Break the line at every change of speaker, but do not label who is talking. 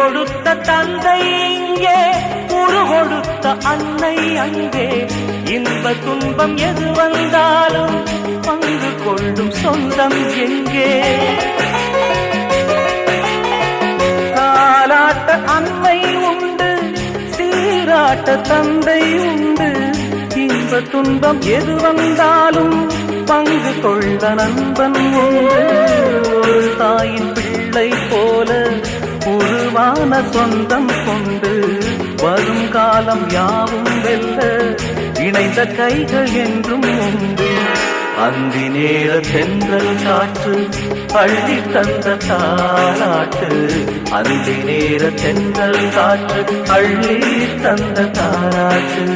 கொடுத்த தந்தை இங்கே, உரு கொடுத்த அன்னை அங்கே. இன்ப துன்பம் எது வந்தாலும் பங்கு கொள்ளும் சொந்தம் எங்கே? தாலாட்ட அன்னை உண்டு, சீராட்ட தந்தை உண்டு. இன்ப துன்பம் எது வந்தாலும் பங்கு கொள்ள நண்பன் உண்டு. ஒரு தாயின் பிள்ளை போல உருவான சொந்தம் கொண்டு வரும் காலம் யாவும் வெல்ல இணைந்த கைகள் என்றும் உண்டு. அந்தி நேர தென்றல் காற்று அள்ளி தந்த தாலாட்டு, அந்தி நேர தென்றல் காற்று அள்ளி தந்த தாலாட்டு.